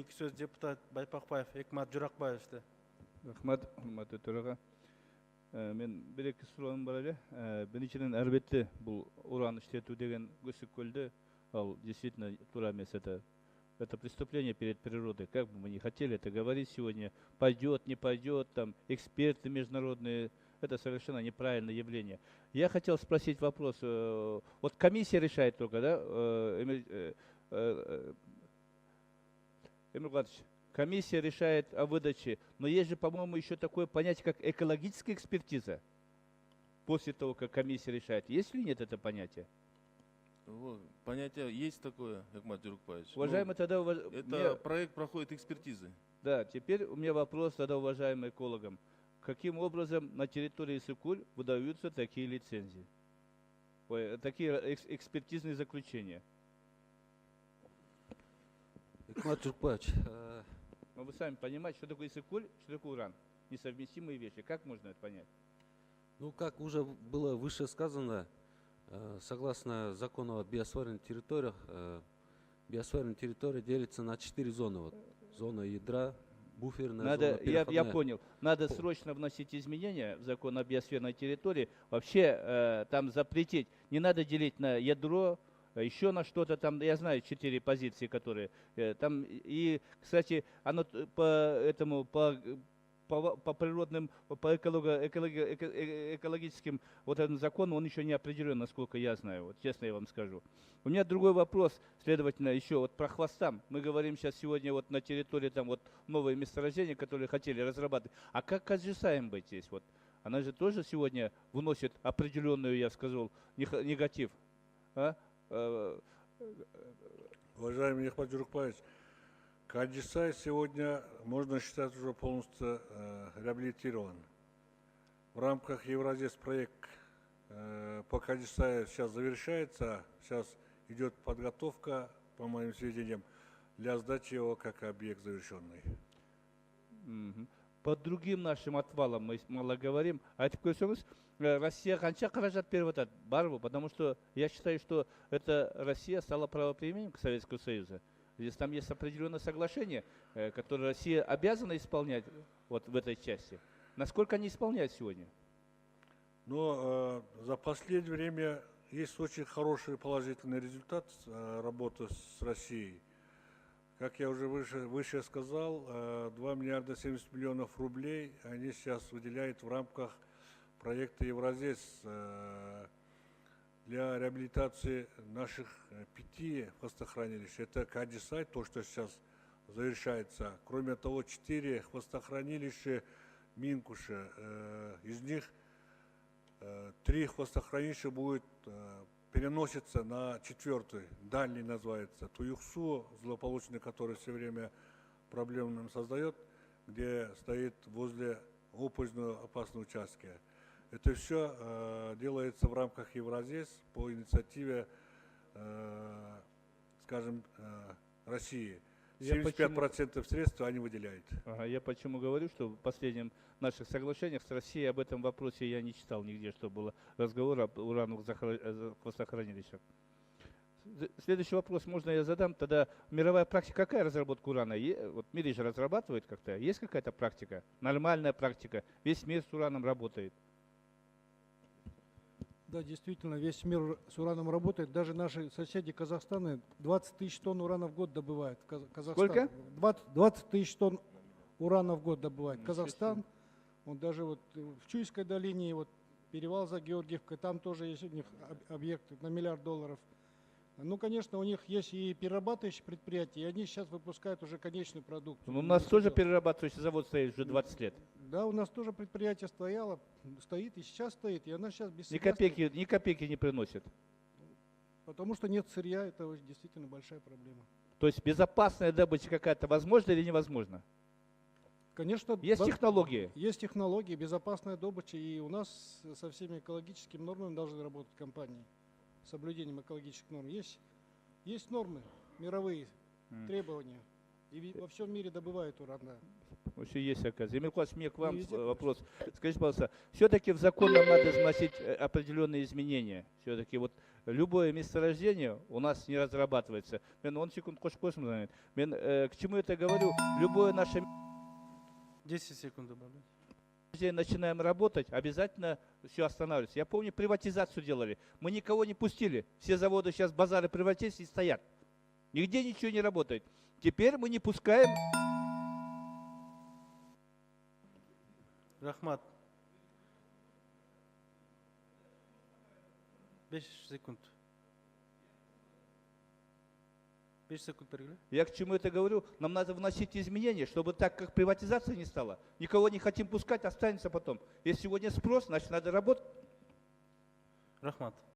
İki söz депутат Байпақбаев, Экмат Журақбаевты. Рахмат, құрметті төраға. Мен бір-екі сұрағым бар әлі. Біріншіден, әлбетте бұл уран іштету деген Көсік-Көлді, ал действительно тура емес это преступление перед природой. Как бы мы ни хотели это говорить сегодня, пойдет, не пойдет, там эксперты международные, это совершенно неправильное явление. Я хотел спросить вопрос. Вот комиссия решает только, да, Эмиль Владимирович, комиссия решает о выдаче, но есть же, по-моему, еще такое понятие, как экологическая экспертиза. После того, как комиссия решает. Есть или нет это понятие? Вот, понятие есть такое, Экмат Журакбаевич. Уважаемый, тогда... Проект проходит экспертизы. Да, теперь у меня вопрос тогда, уважаемым экологам. Каким образом на территории Иссык-Куль выдаются такие лицензии? Такие экспертизные заключения? Экмат Журакбаевич, Но вы сами понимаете, что такое Иссык-Куль, что такое уран. Несовместимые вещи. Как можно это понять? ну, как уже было выше сказано, согласно закону о биосферных территориях, биосферная территория делится на 4 зоны. Вот, зона ядра, буферная зона, переходная. Я понял. Надо срочно вносить изменения в закон о биосферной территории. Вообще там запретить. Не надо делить на ядро, еще на что-то там. Я знаю 4 позиции, которые там. И, кстати, оно по природным, по экологическим вот этому закону он еще не определен, насколько я знаю, вот честно я вам скажу. У меня другой вопрос, следовательно, еще вот про хвостам. Мы говорим сейчас сегодня вот на территории там вот новые месторождения, которые хотели разрабатывать. А как Казжисаем быть здесь? Вот? Она же тоже сегодня вносит определенную, я сказал, негатив. А? Уважаемый Экмат Журакбаевич, Казжисай сегодня можно считать уже полностью реабилитирован. В рамках Евразес проект по Казжисаю сейчас завершается, сейчас идет подготовка, по моим сведениям, для сдачи его как объект завершенный. По другим нашим отвалам мы мало говорим. А это Россия қанша қаражат беріп жатады? Бар бы, потому что я считаю, что это Россия стала правоприменением Советского Союза. Здесь там есть определенное соглашение, которое Россия обязана исполнять вот в этой части. Насколько они исполняют сегодня? Но за последнее время есть очень хороший положительный результат работы с Россией. Как я уже выше сказал, 2 миллиарда 70 миллионов рублей они сейчас выделяют в рамках проекта Евразес для реабилитации наших 5 хвостохранилищ. Это Казжисай, то, что сейчас завершается. Кроме того, 4 хвостохранилища Минкуша. Из них 3 хвостохранилища будет переноситься на 4-й, дальний называется, Туюксу, злополучный, который все время проблемы нам создает, где стоит возле опытного опасного участка. Это все делается в рамках Евразес по инициативе, скажем, России. 75% средств они выделяют. Ага, я почему говорю, что в последнем наших соглашениях с Россией об этом вопросе я не читал нигде, что было разговор об урановых хвостохранилищах. Следующий вопрос можно я задам? Тогда мировая практика, какая разработка урана? Вот в мире же разрабатывает как-то. Есть какая-то практика? Нормальная практика? Весь мир с ураном работает. Да, действительно, весь мир с ураном работает. Даже наши соседи Казахстана 20 тысяч тонн урана в год добывают. Сколько? 20 тысяч тонн урана в год добывает. Казахстан, он даже вот в Чуйской долине, вот перевал за Георгиевкой, там тоже есть у них объект на $1 миллиард. Ну, конечно, у них есть и перерабатывающие предприятия, и они сейчас выпускают уже конечный продукт. У нас тоже перерабатывающий завод стоит уже 20 лет. Да, у нас тоже предприятие стоит и сейчас стоит, и она сейчас без Ни сырья копейки не приносит. потому что нет сырья, это действительно большая проблема. То есть безопасная добыча какая-то возможна или невозможна? Конечно, Есть технологии? Есть технологии, безопасная добыча, и у нас со всеми экологическими нормами должны работать компании, с соблюдением экологических норм. Есть нормы, мировые требования, и во всем мире добывают уран. Да. Вообще есть, оказывается. Эмиль Куаныч, мне к вам везде вопрос. Скажите, пожалуйста, все-таки в закон нам надо вносить определенные изменения. Все-таки вот любое месторождение у нас не разрабатывается. Мен 10 секунд қосып қойсын, Мен к чему это говорю? Любое наше 10 секунд добавлю. начинаем работать, обязательно все останавливается. Я помню, приватизацию делали. Мы никого не пустили. Все заводы сейчас базары приватизировались и стоят. Нигде ничего не работает. Теперь мы не пускаем. Рахмат. 5 секунд. 5 секунд перегли. Я к чему это говорю? Нам надо вносить изменения, чтобы так как приватизация не стала. Никого не хотим пускать, останется потом. Если сегодня спрос, значит надо работать. Рахмат.